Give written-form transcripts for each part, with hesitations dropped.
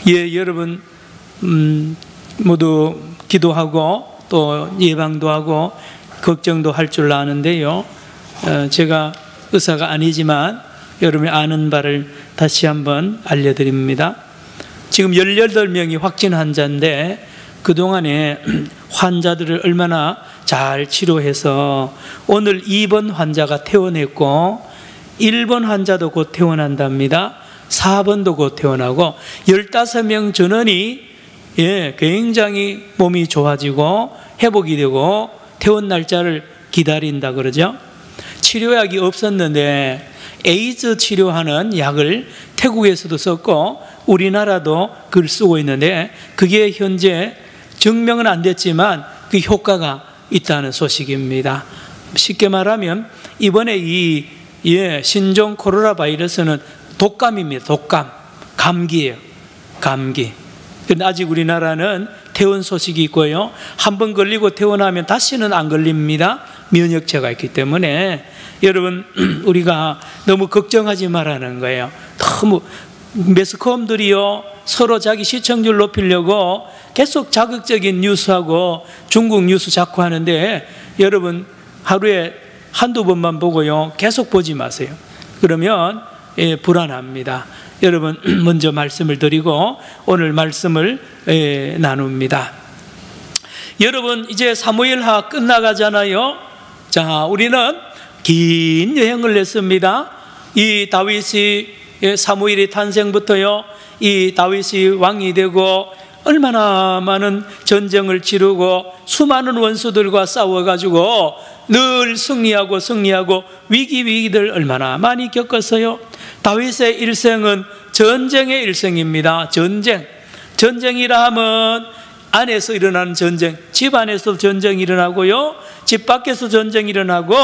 예, 여러분 모두 기도하고 또 예방도 하고 걱정도 할 줄 아는데요, 제가 의사가 아니지만 여러분이 아는 바를 다시 한번 알려드립니다. 지금 18명이 확진 환자인데 그동안에 환자들을 얼마나 잘 치료해서 오늘 2번 환자가 퇴원했고 1번 환자도 곧 퇴원한답니다. 4번도 곧 퇴원하고 15명 전원이 굉장히 몸이 좋아지고 회복이 되고 퇴원 날짜를 기다린다 그러죠. 치료약이 없었는데 에이즈 치료하는 약을 태국에서도 썼고 우리나라도 그걸 쓰고 있는데 그게 현재 증명은 안 됐지만 그 효과가 있다는 소식입니다. 쉽게 말하면 이번에 이 신종 코로나 바이러스는 독감입니다. 독감, 감기예요. 감기. 근데 아직 우리나라는 퇴원 소식이 있고요, 한번 걸리고 퇴원하면 다시는 안 걸립니다. 면역체가 있기 때문에 여러분 우리가 너무 걱정하지 말라는 거예요. 너무 매스컴들이요 서로 자기 시청률 높이려고 계속 자극적인 뉴스하고 중국 뉴스 자꾸 하는데 여러분 하루에 한두 번만 보고요 계속 보지 마세요. 그러면 불안합니다. 여러분 먼저 말씀을 드리고 오늘 말씀을 나눕니다. 여러분 이제 사무엘하 끝나가잖아요. 자, 우리는 긴 여행을 했습니다. 이 다윗이 사무엘의 탄생부터요 이 다윗이 왕이 되고 얼마나 많은 전쟁을 치르고 수많은 원수들과 싸워가지고 늘 승리하고 위기들 얼마나 많이 겪었어요. 다윗의 일생은 전쟁의 일생입니다. 전쟁이라 하면 안에서 일어나는 전쟁, 집 안에서 전쟁이 일어나고요, 집 밖에서 전쟁이 일어나고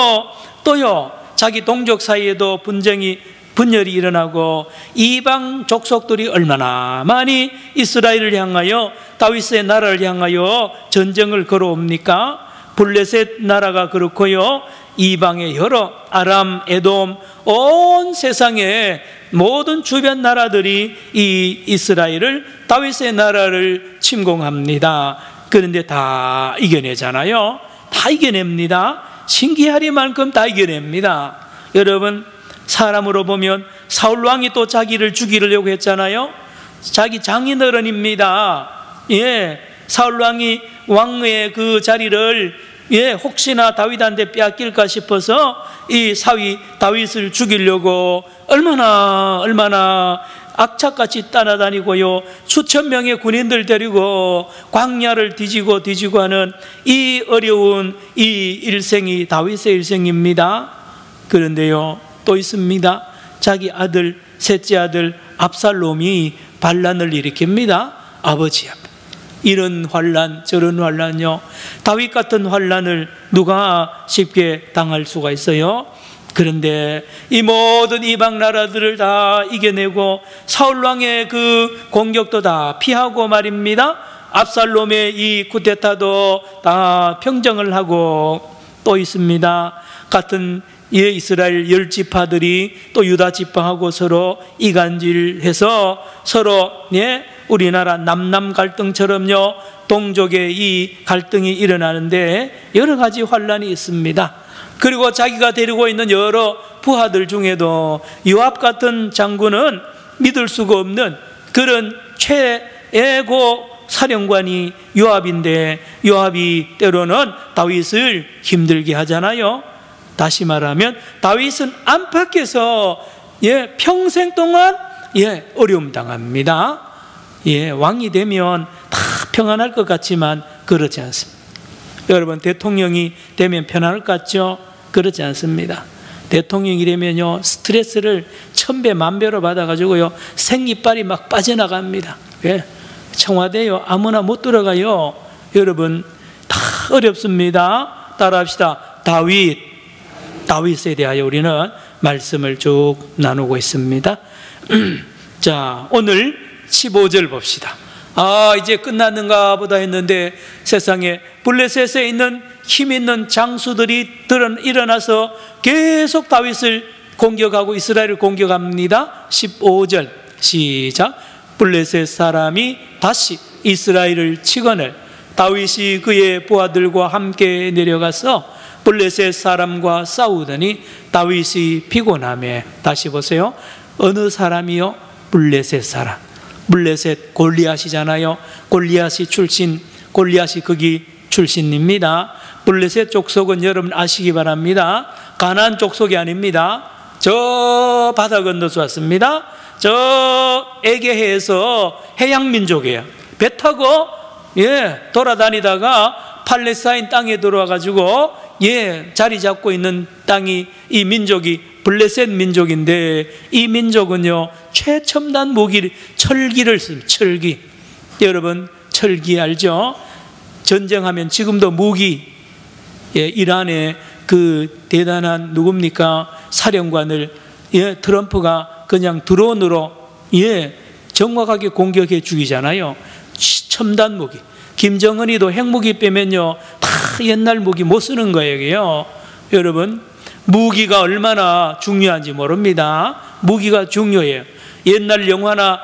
또요 자기 동족 사이에도 분열이 일어나고 이방 족속들이 얼마나 많이 이스라엘을 향하여 다윗의 나라를 향하여 전쟁을 걸어옵니까? 블레셋 나라가 그렇고요, 이방의 여러 아람, 에돔, 온 세상의 모든 주변 나라들이 이 이스라엘을 다윗의 나라를 침공합니다. 그런데 다 이겨내잖아요. 다 이겨냅니다. 신기하리만큼 다 이겨냅니다. 여러분 사람으로 보면 사울 왕이 또 자기를 죽이려고 했잖아요. 자기 장인어른입니다. 사울 왕이 왕의 그 자리를 혹시나 다윗한테 빼앗길까 싶어서 이 사위 다윗을 죽이려고 얼마나 악착같이 따라다니고요, 수천 명의 군인들 데리고 광야를 뒤지고 하는 이 어려운 이 일생이 다윗의 일생입니다. 그런데요 또 있습니다. 자기 아들, 셋째 아들 압살롬이 반란을 일으킵니다. 아버지 앞에. 이런 환란 저런 환란요, 다윗 같은 환란을 누가 쉽게 당할 수가 있어요? 그런데 이 모든 이방 나라들을 다 이겨내고 사울왕의 그 공격도 다 피하고 말입니다. 압살롬의 이 쿠데타도 다 평정을 하고 또 있습니다. 같은 이스라엘 10지파들이 또 유다 지파하고 서로 이간질해서 서로 우리나라 남남 갈등처럼요 동족의 이 갈등이 일어나는데 여러 가지 환란이 있습니다. 그리고 자기가 데리고 있는 여러 부하들 중에도 요압 같은 장군은 믿을 수가 없는 그런 최애고 사령관이 요압인데 요압이 때로는 다윗을 힘들게 하잖아요. 다시 말하면 다윗은 안팎에서 평생 동안 어려움 당합니다. 왕이 되면 다 평안할 것 같지만 그렇지 않습니다. 여러분 대통령이 되면 편안할 것 같죠? 그렇지 않습니다. 대통령이 되면요 스트레스를 1000배 만배로 받아가지고요 생이빨이 막 빠져나갑니다. 청와대요 아무나 못 들어가요. 여러분 다 어렵습니다. 따라합시다. 다윗에 대하여 우리는 말씀을 쭉 나누고 있습니다. 자, 오늘 15절 봅시다. 이제 끝났는가 보다 했는데 세상에 블레셋에 있는 힘 있는 장수들이 일어나서 계속 다윗을 공격하고 이스라엘을 공격합니다. 15절 시작. 블레셋 사람이 다시 이스라엘을 치거늘 다윗이 그의 부하들과 함께 내려가서 블레셋 사람과 싸우더니 다윗이 피곤하며, 다시 보세요. 어느 사람이요? 블레셋 사람. 블레셋 골리앗이잖아요. 골리앗이 거기 출신입니다. 블레셋 족속은 여러분 아시기 바랍니다. 가나안 족속이 아닙니다. 저 바다 건너서 왔습니다. 저 에게해에서 해양민족이에요. 배 타고 돌아다니다가 팔레스타인 땅에 들어와가지고 자리 잡고 있는 땅이, 이 민족이 블레셋 민족인데, 이 민족은요 최첨단 무기 철기를 씁니다. 철기. 여러분 철기 알죠? 전쟁하면 지금도 무기, 이란의 그 대단한 누굽니까? 사령관을 트럼프가 그냥 드론으로 정확하게 공격해 죽이잖아요. 첨단 무기. 김정은이도 핵무기 빼면요 다 옛날 무기 못 쓰는 거예요. 여러분 무기가 얼마나 중요한지 모릅니다. 무기가 중요해요. 옛날 영화나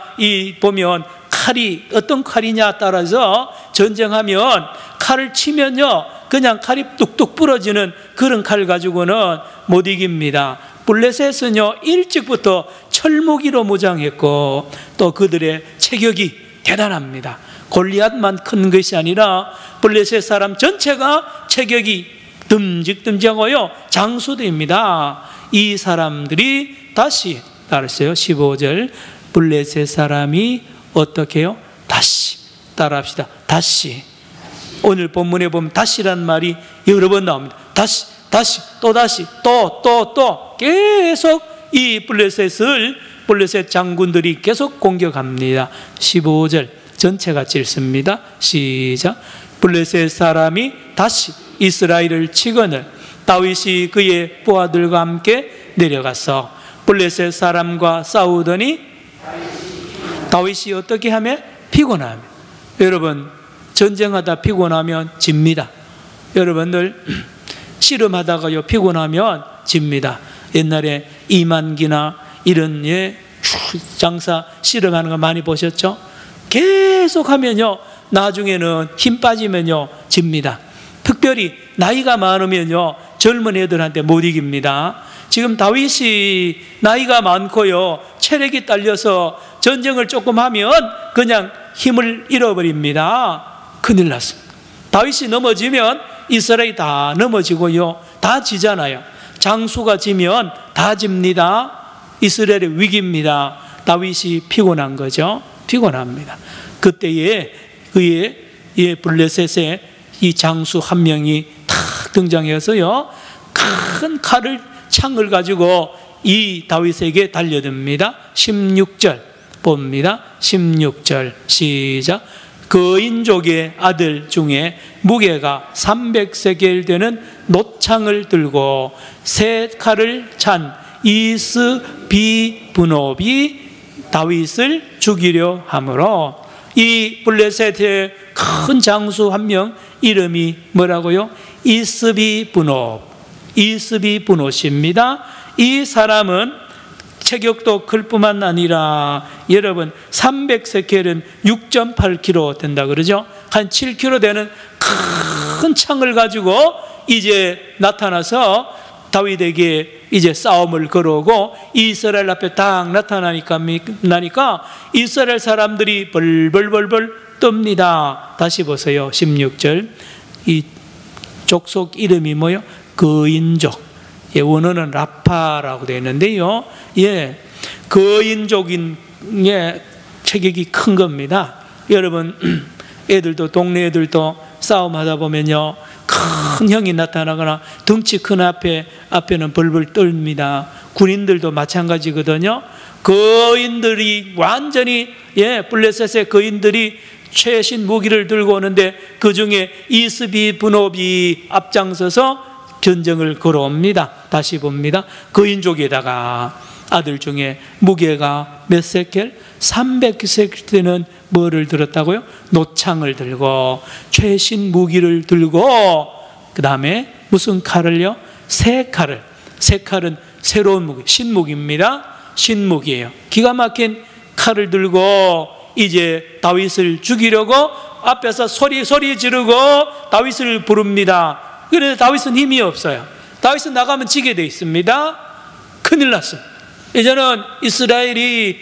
보면 칼이 어떤 칼이냐 따라서 전쟁하면 칼을 치면요 그냥 칼이 뚝뚝 부러지는 그런 칼 가지고는 못 이깁니다. 블레셋은요 일찍부터 철무기로 무장했고 또 그들의 체격이 대단합니다. 골리앗만 큰 것이 아니라 블레셋 사람 전체가 체격이 듬직듬직하고요 장수대입니다. 이 사람들이 다시 따르세요. 15절 블레셋 사람이 어떻게 해요? 다시 따라합시다. 다시. 오늘 본문에 보면 다시란 말이 여러 번 나옵니다. 다시, 다시, 또 다시, 또 계속 이 블레셋 장군들이 계속 공격합니다. 15절 전체가 읽습니다. 시작. 블레셋 사람이 다시 이스라엘을 치거늘 다윗이 그의 부하들과 함께 내려가서 블레셋 사람과 싸우더니 다윗이 어떻게 하며? 피곤하며. 여러분 전쟁하다 피곤하면 집니다. 여러분들 씨름하다가요 피곤하면 집니다. 옛날에 이만기나 이런 장사 씨름하는 거 많이 보셨죠? 계속 하면요 나중에는 힘 빠지면요 집니다. 특별히 나이가 많으면요 젊은 애들한테 못 이깁니다. 지금 다윗이 나이가 많고요 체력이 딸려서 전쟁을 조금 하면 그냥 힘을 잃어버립니다. 큰일 났습니다. 다윗이 넘어지면 이스라엘이 다 넘어지고요 다 지잖아요. 장수가 지면 다 집니다. 이스라엘의 위기입니다. 다윗이 피곤한 거죠. 피곤합니다. 그때에 그의 블레셋의 이 장수 한 명이 탁 등장해서요 큰 창을 가지고 이 다윗에게 달려듭니다. 16절 봅니다. 16절 시작. 거인족의 아들 중에 무게가 300세겔 되는 놋창을 들고 세 칼을 찬 이스비브놉이 다윗을 죽이려 하므로 이 블레셋의 큰 장수 한 명 이름이 뭐라고요? 이스비브놉입니다. 이 사람은 체격도 클 뿐만 아니라 여러분 300세켈은 6.8kg 된다 그러죠. 한 7kg 되는 큰 창을 가지고 이제 나타나서 다윗에게 이제 싸움을 걸어오고 이스라엘 앞에 딱 나타나니까 이스라엘 사람들이 벌벌벌벌 뜹니다. 다시 보세요. 16절 이 족속 이름이 뭐요? 거인족. 원어는 라파라고 되어 있는데요. 거인족인 체격이 큰 겁니다. 여러분 동네 애들도 싸움하다 보면요 큰 형이 나타나거나 덩치 큰 앞에는 벌벌 떨립니다. 군인들도 마찬가지거든요. 거인들이 완전히 블레셋의 거인들이 최신 무기를 들고 오는데 그 중에 이스비브놉이 앞장서서 전쟁을 걸어옵니다. 다시 봅니다. 거인족에다가 아들 중에 무게가 몇 세켈? 300세켈 되는 뭐를 들었다고요? 놋창을 들고 최신 무기를 들고 그 다음에 무슨 칼을요? 세 칼을. 세 칼은 새로운 무기, 신무기입니다. 신무기예요. 기가 막힌 칼을 들고 이제 다윗을 죽이려고 앞에서 소리 지르고 다윗을 부릅니다. 그런데 다윗은 힘이 없어요. 다윗은 나가면 지게 돼 있습니다. 큰일 났습니다. 이제는 이스라엘이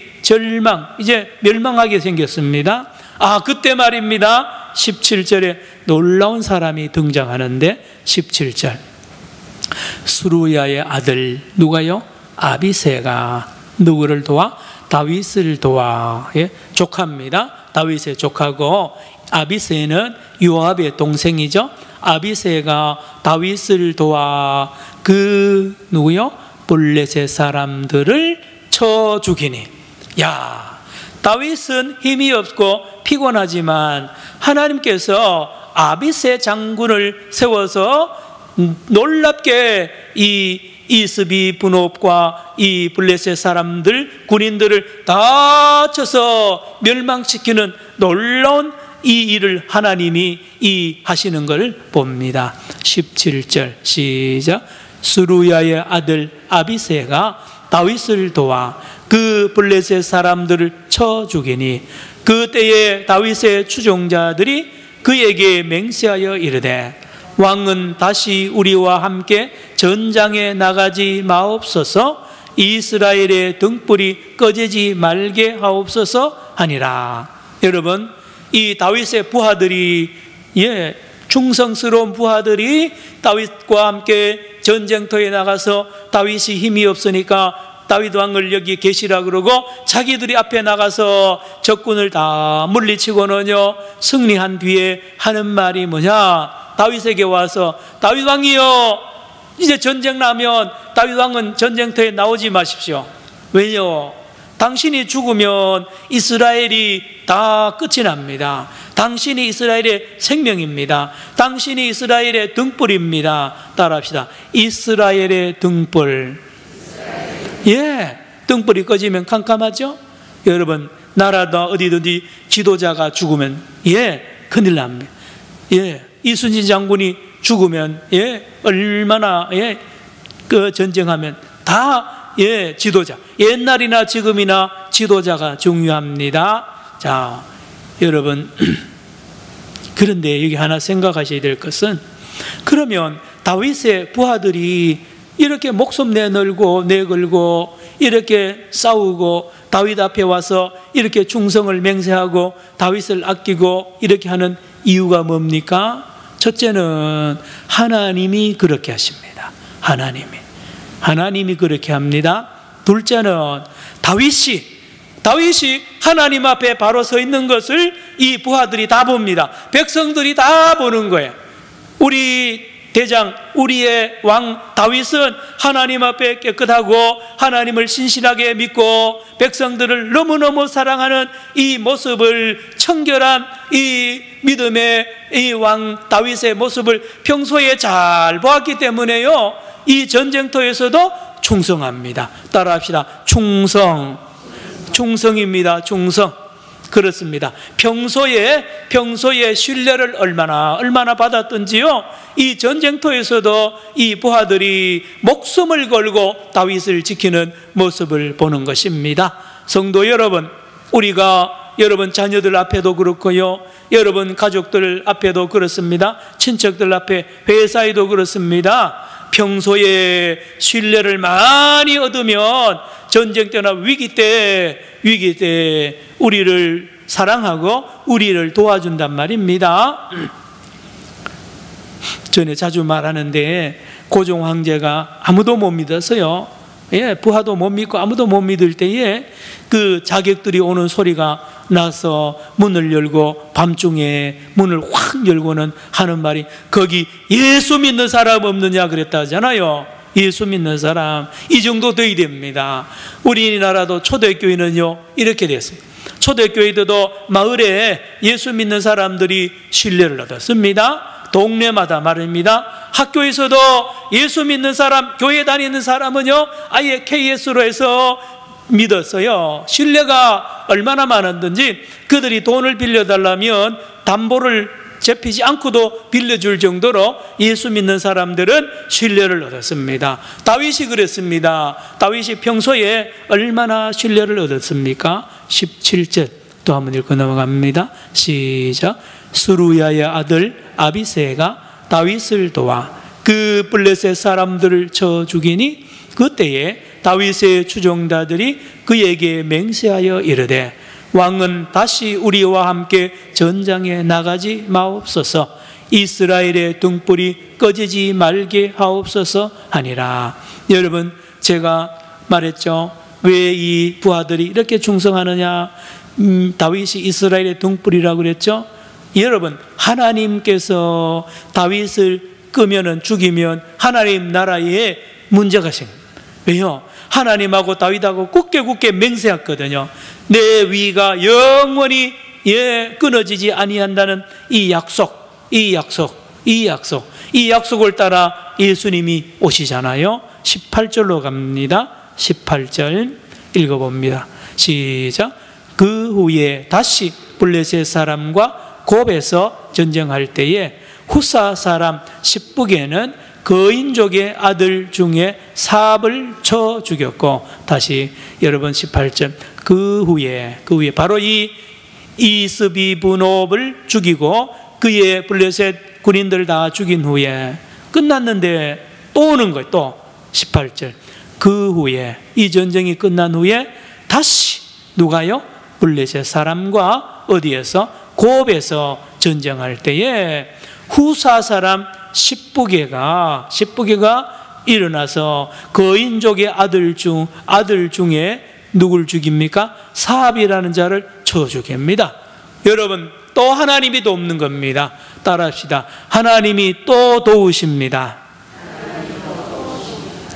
이제 멸망하게 생겼습니다. 그때 말입니다. 17절에 놀라운 사람이 등장하는데 17절 스루야의 아들 누가요? 아비새가 누구를 도와? 다윗을 도와. 조카입니다. 다윗의 조카고 아비새는 요압의 동생이죠. 아비새가 다윗을 도와 누구요? 블레셋 사람들을 쳐 죽이니. 다윗은 힘이 없고 피곤하지만 하나님께서 아비새 장군을 세워서 놀랍게 이 이스비 분업과 이 블레셋 사람들 군인들을 다 쳐서 멸망시키는 놀라운 이 일을 하나님이 하시는 걸 봅니다. 17절 시작. 스루야의 아들 아비새가 다윗을 도와 그 블레셋 사람들을 쳐 죽이니 그때에 다윗의 추종자들이 그에게 맹세하여 이르되 왕은 다시 우리와 함께 전장에 나가지 마옵소서. 이스라엘의 등불이 꺼지지 말게 하옵소서 하니라. 여러분, 이 다윗의 부하들이 충성스러운 부하들이 다윗과 함께 전쟁터에 나가서 다윗이 힘이 없으니까 다윗 왕을 여기 계시라 그러고 자기들이 앞에 나가서 적군을 다 물리치고는요 승리한 뒤에 하는 말이 뭐냐? 다윗에게 와서 다윗 왕이여, 이제 전쟁 나면 다윗 왕은 전쟁터에 나오지 마십시오. 왜요? 당신이 죽으면 이스라엘이 다 끝이 납니다. 당신이 이스라엘의 생명입니다. 당신이 이스라엘의 등불입니다. 따라합시다. 이스라엘의 등불. 등불이 꺼지면 깜깜하죠? 여러분, 나라나 어디든지 지도자가 죽으면 큰일 납니다. 이순신 장군이 죽으면 얼마나 그 전쟁하면 다 지도자, 옛날이나 지금이나 지도자가 중요합니다. 자, 여러분, 그런데 여기 하나 생각하셔야 될 것은, 그러면 다윗의 부하들이 이렇게 목숨 내걸고 이렇게 싸우고 다윗 앞에 와서 이렇게 충성을 맹세하고 다윗을 아끼고 이렇게 하는 이유가 뭡니까? 첫째는 하나님이 그렇게 하십니다. 하나님이 그렇게 합니다. 둘째는 다윗이 하나님 앞에 바로 서 있는 것을 이 부하들이 다 봅니다. 백성들이 다 보는 거예요. 우리의 왕 다윗은 하나님 앞에 깨끗하고 하나님을 신실하게 믿고 백성들을 너무너무 사랑하는 이 모습을, 청결한 이 믿음의 이 왕 다윗의 모습을 평소에 잘 보았기 때문에요, 이 전쟁터에서도 충성합니다. 따라합시다. 충성입니다. 충성. 그렇습니다. 평소에 신뢰를 얼마나 받았던지요, 이 전쟁터에서도 이 부하들이 목숨을 걸고 다윗을 지키는 모습을 보는 것입니다. 성도 여러분, 우리가 여러분 자녀들 앞에도 그렇고요, 여러분 가족들 앞에도 그렇습니다. 친척들 앞에, 회사에도 그렇습니다. 평소에 신뢰를 많이 얻으면 전쟁 때나 위기 때 우리를 사랑하고 우리를 도와준단 말입니다. 전에 자주 말하는데, 고종 황제가 아무도 못 믿었어요. 부하도 못 믿고 아무도 못 믿을 때에 그 자객들이 오는 소리가 나서 문을 열고 밤중에 문을 확 열고는 하는 말이, 거기 예수 믿는 사람 없느냐 그랬다잖아요. 예수 믿는 사람 이 정도 돼야 됩니다. 우리나라도 초대교회는요 이렇게 됐습니다. 초대교회도 마을에 예수 믿는 사람들이 신뢰를 얻었습니다. 동네마다 말입니다. 학교에서도 예수 믿는 사람, 교회 다니는 사람은요 아예 KS로 해서 믿었어요. 신뢰가 얼마나 많았는지 그들이 돈을 빌려달라면 담보를 잡히지 않고도 빌려줄 정도로 예수 믿는 사람들은 신뢰를 얻었습니다. 다윗이 그랬습니다. 다윗이 평소에 얼마나 신뢰를 얻었습니까? 17절 또 한번 읽고 넘어갑니다. 시작. 스루야의 아들 아비새가 다윗을 도와 그 블레셋 사람들을 쳐 죽이니 그때에 다윗의 추종자들이 그에게 맹세하여 이르되 왕은 다시 우리와 함께 전장에 나가지 마옵소서. 이스라엘의 등불이 꺼지지 말게 하옵소서 하니라. 여러분, 제가 말했죠. 왜 이 부하들이 이렇게 충성하느냐? 다윗이 이스라엘의 등불이라고 그랬죠. 여러분, 하나님께서 다윗을 끄면은 죽이면 하나님 나라에 문제가 생깁니다. 왜요? 하나님하고 다윗하고 굳게 맹세했거든요. 내 위가 영원히 끊어지지 아니한다는 이 약속을 따라 예수님이 오시잖아요. 18절로 갑니다. 18절 읽어봅니다. 시작. 그 후에 다시 블레셋 사람과 곱에서 전쟁할 때에 후사 사람 십북에는 거인족의 아들 중에 삽을 쳐 죽였고, 다시 여러분 18절. 그 후에 바로 이 이스비브놉을 죽이고 그의 블레셋 군인들 다 죽인 후에 끝났는데 또 오는 거예요. 또 18절. 그 후에 이 전쟁이 끝난 후에 다시 누가요? 블레셋 사람과 어디에서? 곱에서 전쟁할 때에 후사 사람 십부게가 일어나서 거인족의 아들 중에 누굴 죽입니까? 사압이라는 자를 쳐 죽입니다. 여러분, 또 하나님이 돕는 겁니다. 따라합시다. 하나님이 또 도우십니다.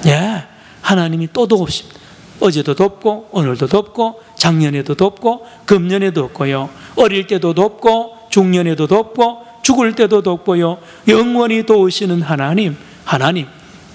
예, 하나님이 또 도우십니다. 어제도 돕고 오늘도 돕고 작년에도 돕고 금년에도 돕고요. 어릴 때도 돕고 중년에도 돕고 죽을 때도 돕고요. 영원히 도우시는 하나님.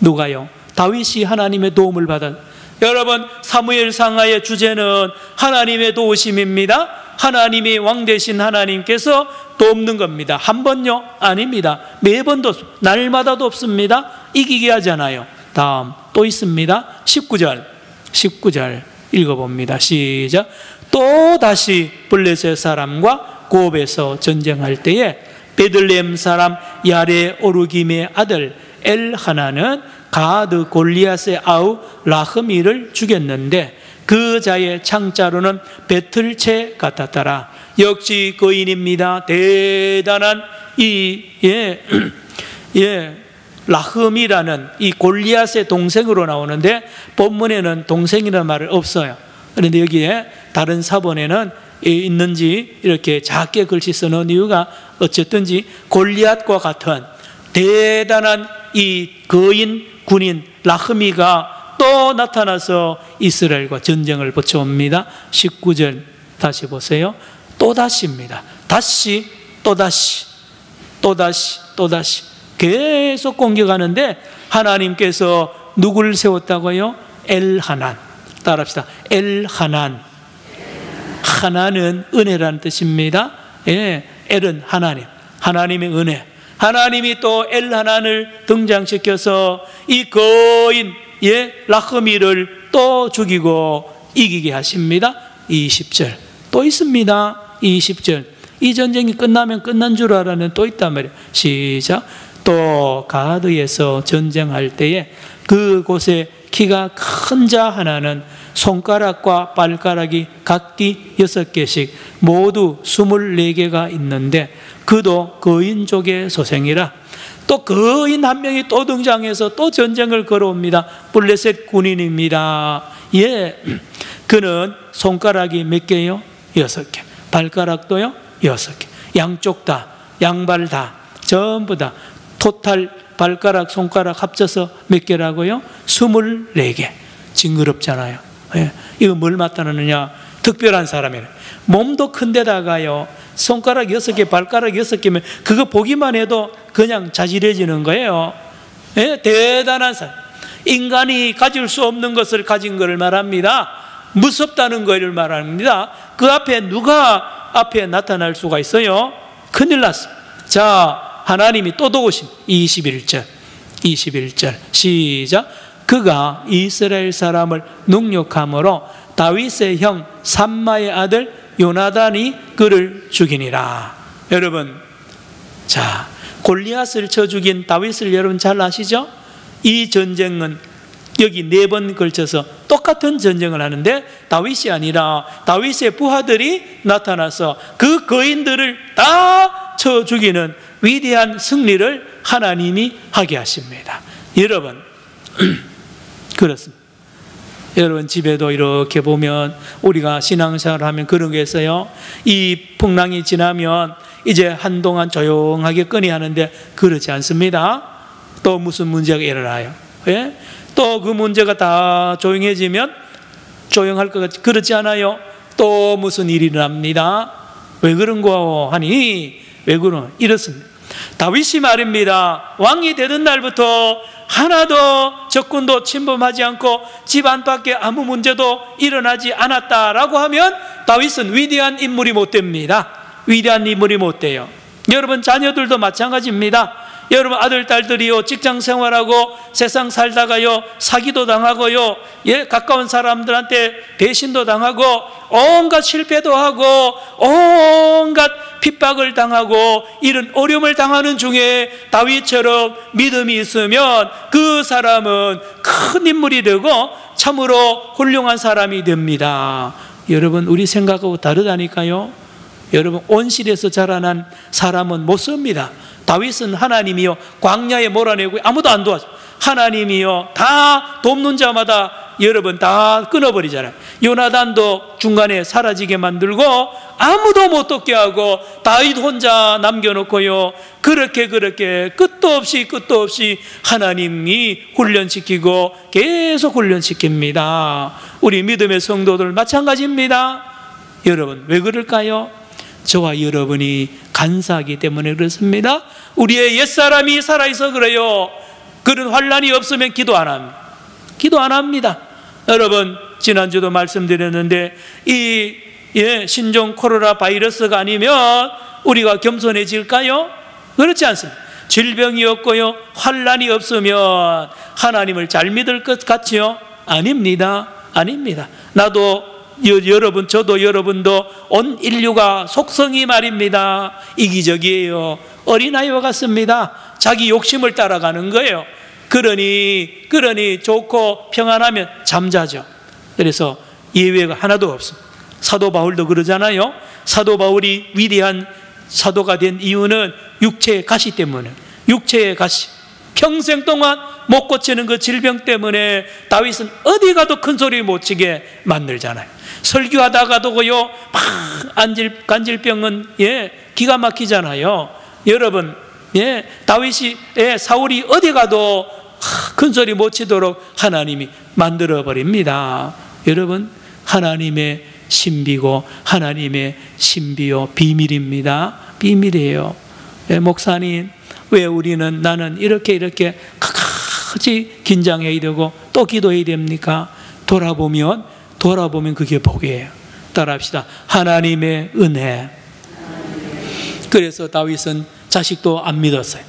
누가요? 다윗이 하나님의 도움을 받아. 여러분, 사무엘상하의 주제는 하나님의 도우심입니다. 하나님이 왕 되신 하나님께서 돕는 겁니다. 한 번요? 아닙니다. 매번도, 날마다도 없습니다. 이기게 하잖아요. 다음 또 있습니다. 19절 읽어봅니다. 시작. 또 다시 블레셋 사람과 곱에서 전쟁할 때에 베들레헴 사람 야레 오르김의 아들 엘하나는 가드 골리앗의 아우 라흐미를 죽였는데 그 자의 창자로는 배틀채 같았더라. 역시 거인입니다. 대단한 라흐미라는 이 골리앗의 동생으로 나오는데 본문에는 동생이라는 말은 없어요. 그런데 여기에 다른 사본에는 있는지 이렇게 작게 글씨 써놓은 이유가 어쨌든지 골리앗과 같은 대단한 이 거인 군인 라흐미가 또 나타나서 이스라엘과 전쟁을 벌여옵니다. 19절 다시 보세요. 또다시입니다. 다시 계속 공격하는데 하나님께서 누구를 세웠다고요? 엘하난. 따라합시다. 엘하난. 하나는 은혜라는 뜻입니다. 예, 엘은 하나님, 하나님의 은혜. 하나님이 또 엘하난을 등장시켜서 이 거인 라흐미를 또 죽이고 이기게 하십니다. 20절 또 있습니다. 20절. 이 전쟁이 끝나면 끝난 줄 알았는데 또 있단 말이에요. 시작. 또 가드에서 전쟁할 때에 그곳에 키가 큰 자 하나는 손가락과 발가락이 각기 6개씩 모두 24개가 있는데 그도 거인족의 소생이라. 또 거인 한 명이 또 등장해서 또 전쟁을 걸어옵니다. 블레셋 군인입니다. 예, 그는 손가락이 몇 개요? 6개. 발가락도요? 6개. 양쪽 다, 양발 다, 전부 다 토탈 발가락, 손가락 합쳐서 몇 개라고요? 24개. 징그럽잖아요. 예. 이거 뭘 나타내느냐? 특별한 사람이에요. 몸도 큰데다가요 손가락 6개, 발가락 6개면 그거 보기만 해도 그냥 자질해지는 거예요. 예? 대단한 사람. 인간이 가질 수 없는 것을 가진 것을 말합니다. 무섭다는 것을 말합니다. 그 앞에 누가 앞에 나타날 수가 있어요? 큰일 났어. 자, 하나님이 또 도우심. 21절 시작. 그가 이스라엘 사람을 능욕함으로 다윗의 형 삼마의 아들 요나단이 그를 죽이니라. 여러분, 자, 골리앗을 쳐 죽인 다윗을 여러분 잘 아시죠? 이 전쟁은 여기 4번 걸쳐서 똑같은 전쟁을 하는데 다윗이 아니라 다윗의 부하들이 나타나서 그 거인들을 다 쳐 죽이는 위대한 승리를 하나님이 하게 하십니다. 여러분, 그렇습니다. 여러분 집에도 이렇게 보면 우리가 신앙생활을 하면 그런 게 있어요. 이 풍랑이 지나면 이제 한동안 조용하게 끄니하는데 그렇지 않습니다. 또 무슨 문제가 일어나요. 예? 또 그 문제가 다 조용해지면 조용할 것 같지, 그렇지 않아요. 또 무슨 일이 일어납니다. 왜 그런고 하니, 왜 그런 이렇습니다. 다윗이 말입니다. 왕이 되던 날부터 하나도 적군도 침범하지 않고 집 안팎에 아무 문제도 일어나지 않았다라고 하면 다윗은 위대한 인물이 못 됩니다. 위대한 인물이 못 돼요. 여러분 자녀들도 마찬가지입니다. 여러분 아들, 딸들이요 직장 생활하고 세상 살다가요 사기도 당하고요, 예, 가까운 사람들한테 배신도 당하고 온갖 실패도 하고 온갖 핍박을 당하고 이런 어려움을 당하는 중에 다윗처럼 믿음이 있으면 그 사람은 큰 인물이 되고 참으로 훌륭한 사람이 됩니다. 여러분 우리 생각하고 다르다니까요. 여러분 온실에서 자라난 사람은 못 씁니다. 다윗은 하나님이요 광야에 몰아내고 아무도 안 도와줘. 하나님이요 다 돕는 자마다 여러분 다 끊어버리잖아요. 요나단도 중간에 사라지게 만들고 아무도 못 돕게 하고 다윗 혼자 남겨놓고요 그렇게 끝도 없이 하나님이 훈련시키고 계속 훈련시킵니다. 우리 믿음의 성도들 마찬가지입니다. 여러분 왜 그럴까요? 저와 여러분이 간사하기 때문에 그렇습니다. 우리의 옛사람이 살아있어 그래요. 그런 환난이 없으면 기도 안 합니다. 기도 안 합니다. 여러분 지난주도 말씀드렸는데 이 신종 코로나 바이러스가 아니면 우리가 겸손해질까요? 그렇지 않습니다. 질병이 없고요 환난이 없으면 하나님을 잘 믿을 것 같지요? 아닙니다. 나도 여러분, 저도 여러분도 온 인류가 속성이 말입니다 이기적이에요. 어린아이와 같습니다. 자기 욕심을 따라가는 거예요. 그러니 좋고 평안하면 잠자죠. 그래서 예외가 하나도 없습니다. 사도 바울도 그러잖아요. 사도 바울이 위대한 사도가 된 이유는 육체의 가시 때문에, 육체의 가시, 평생 동안 못 고치는 그 질병 때문에 다윗은 어디 가도 큰 소리 못 치게 만들잖아요. 설교하다가도요 간질병은 기가 막히잖아요. 여러분 다윗이 사울이 어디 가도 큰 소리 못 치도록 하나님이 만들어 버립니다. 여러분 하나님의 신비고 하나님의 신비요 비밀입니다. 비밀이에요. 목사님 왜 나는 이렇게 끝까지 긴장해야 되고 또 기도해야 됩니까? 돌아보면 그게 복이에요. 따라합시다. 하나님의 은혜. 그래서 다윗은 자식도 안 믿었어요.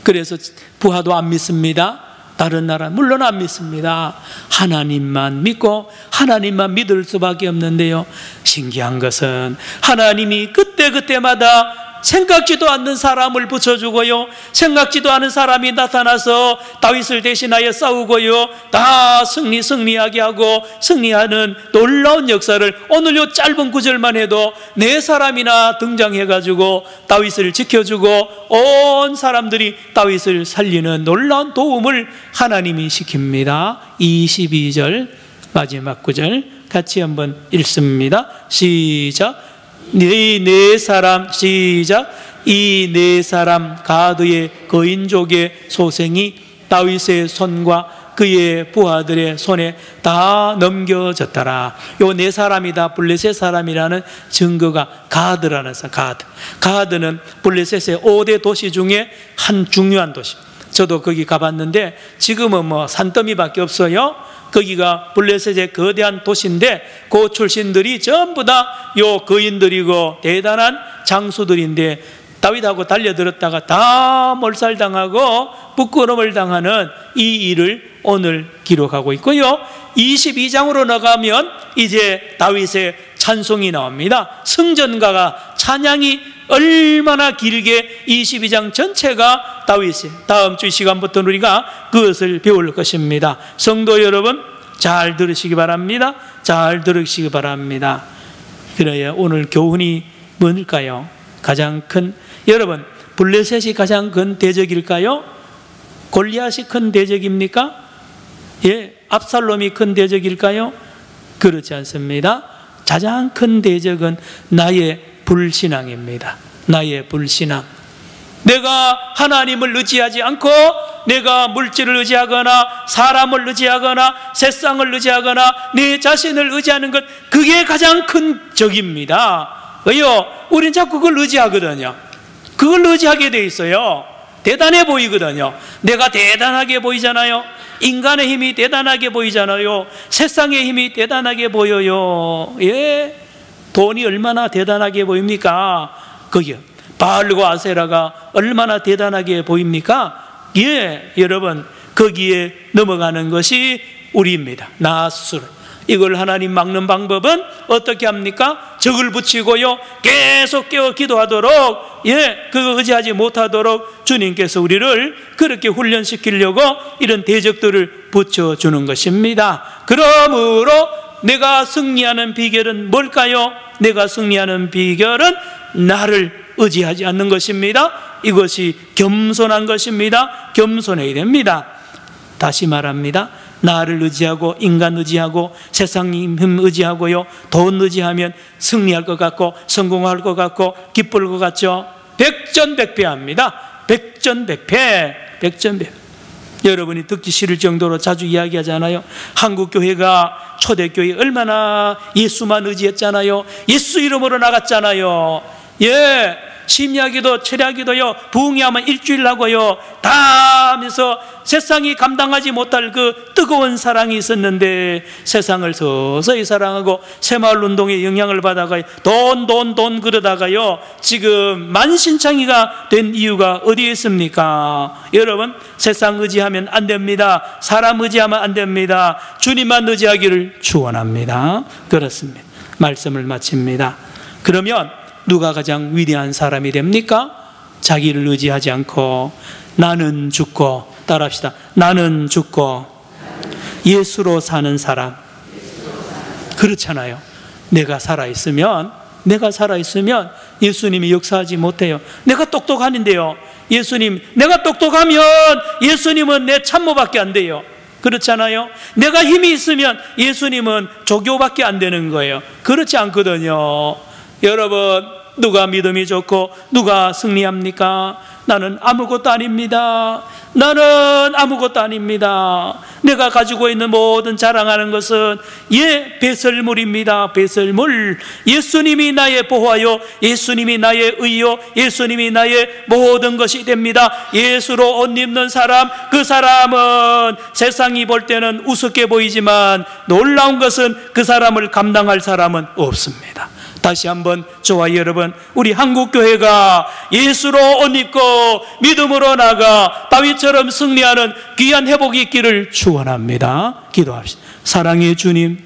그래서 부하도 안 믿습니다. 다른 나라 물론 안 믿습니다. 하나님만 믿고 하나님만 믿을 수밖에 없는데요, 신기한 것은 하나님이 그때마다 생각지도 않는 사람을 붙여주고요, 생각지도 않은 사람이 나타나서 다윗을 대신하여 싸우고요, 다 승리하게 하고 승리하는 놀라운 역사를 오늘 요 짧은 구절만 해도 4사람이나 등장해가지고 다윗을 지켜주고 온 사람들이 다윗을 살리는 놀라운 도움을 하나님이 시킵니다. 22절 마지막 구절 같이 한번 읽습니다. 시작. 이 4사람 시작. 이 4사람 가드의 거인족의 소생이 다윗의 손과 그의 부하들의 손에 다 넘겨졌더라. 요 4사람이 다 블레셋 사람이라는 증거가 가드라는 가드. 가드는 블레셋의 5대 도시 중에 한 중요한 도시. 저도 거기 가봤는데 지금은 산더미밖에 없어요. 거기가 블레셋의 거대한 도시인데 그 출신들이 전부 다 요 거인들이고 대단한 장수들인데 다윗하고 달려들었다가 다 몰살당하고 부끄러움을 당하는 이 일을 오늘 기록하고 있고요. 22장으로 나가면 이제 다윗의 찬송이 나옵니다. 승전가가 찬양이 얼마나 길게 22장 전체가 다윗의, 다음 주 시간부터 우리가 그것을 배울 것입니다. 성도 여러분 잘 들으시기 바랍니다. 잘 들으시기 바랍니다. 그래야 오늘 교훈이 뭘까요? 가장 큰, 여러분 블레셋이 가장 큰 대적일까요? 골리앗이 큰 대적입니까? 예, 압살롬이 큰 대적일까요? 그렇지 않습니다. 가장 큰 대적은 나의 불신앙입니다. 나의 불신앙. 내가 하나님을 의지하지 않고 내가 물질을 의지하거나 사람을 의지하거나 세상을 의지하거나 내 자신을 의지하는 것, 그게 가장 큰 적입니다. 왜요? 우린 자꾸 그걸 의지하거든요. 그걸 의지하게 돼 있어요. 대단해 보이거든요. 내가 대단하게 보이잖아요. 인간의 힘이 대단하게 보이잖아요. 세상의 힘이 대단하게 보여요. 예, 돈이 얼마나 대단하게 보입니까? 거기요. 바알과 아세라가 얼마나 대단하게 보입니까? 예, 여러분 거기에 넘어가는 것이 우리입니다. 나 스스로. 이걸 하나님 막는 방법은 어떻게 합니까? 적을 붙이고요, 계속 깨어 기도하도록, 예, 그거 의지하지 못하도록 주님께서 우리를 그렇게 훈련시키려고 이런 대적들을 붙여주는 것입니다. 그러므로 내가 승리하는 비결은 뭘까요? 내가 승리하는 비결은 나를 의지하지 않는 것입니다. 이것이 겸손한 것입니다. 겸손해야 됩니다. 다시 말합니다. 나를 의지하고 인간 의지하고 세상 힘 의지하고요, 돈 의지하면 승리할 것 같고 성공할 것 같고 기쁠 것 같죠? 백전백패합니다. 백전백패. 백전백패. 여러분이 듣기 싫을 정도로 자주 이야기하잖아요. 한국교회가 초대교회 얼마나 예수만 의지했잖아요. 예수 이름으로 나갔잖아요. 예, 심야기도 철야기도요, 부흥회하면 일주일 하고요, 다 하면서 세상이 감당하지 못할 그 뜨거운 사랑이 있었는데 세상을 서서히 사랑하고 새마을운동의 영향을 받아가 돈 그러다가요 지금 만신창이가 된 이유가 어디에 있습니까? 여러분, 세상 의지하면 안 됩니다. 사람 의지하면 안 됩니다. 주님만 의지하기를 축원합니다. 그렇습니다. 말씀을 마칩니다. 그러면 누가 가장 위대한 사람이 됩니까? 자기를 의지하지 않고 나는 죽고, 따라합시다. 나는 죽고 예수로 사는 사람. 그렇잖아요. 내가 살아있으면 예수님이 역사하지 못해요. 내가 똑똑하는데요, 내가 똑똑하면 예수님은 내 참모밖에 안 돼요. 그렇잖아요. 내가 힘이 있으면 예수님은 조교밖에 안 되는 거예요. 그렇지 않거든요. 여러분, 누가 믿음이 좋고 누가 승리합니까? 나는 아무것도 아닙니다. 나는 아무것도 아닙니다. 내가 가지고 있는 모든 자랑하는 것은 배설물입니다. 배설물. 예수님이 나의 보화요, 예수님이 나의 의요, 예수님이 나의 모든 것이 됩니다. 예수로 옷 입는 사람, 그 사람은 세상이 볼 때는 우습게 보이지만 놀라운 것은 그 사람을 감당할 사람은 없습니다. 다시 한번 저와 여러분, 우리 한국교회가 예수로 옷 입고 믿음으로 나가 다윗처럼 승리하는 귀한 회복이 있기를 축원합니다. 기도합시다. 사랑의 주님,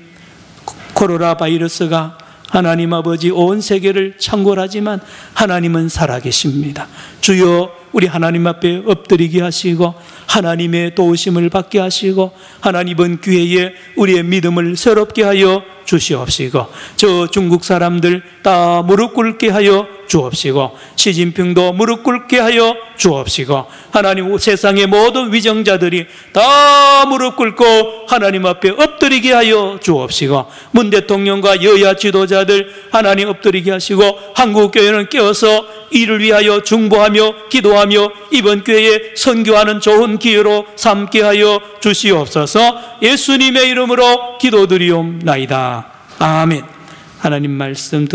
코로나 바이러스가 하나님 아버지 온 세계를 창궐하지만 하나님은 살아계십니다. 주여, 우리 하나님 앞에 엎드리게 하시고 하나님의 도우심을 받게 하시고 하나님은 기회에 우리의 믿음을 새롭게 하여 주시옵시고, 저 중국 사람들 다 무릎 꿇게 하여 주옵시고, 시진핑도 무릎 꿇게 하여 주옵시고, 하나님 세상의 모든 위정자들이 다 무릎 꿇고 하나님 앞에 엎드리게 하여 주옵시고, 문 대통령과 여야 지도자들 하나님 엎드리게 하시고, 한국교회는 깨어서 이를 위하여 중보하며 기도하며 이번 기회에 선교하는 좋은 기회로 삼게 하여 주시옵소서. 예수님의 이름으로 기도드리옵나이다. 아멘. 하나님 말씀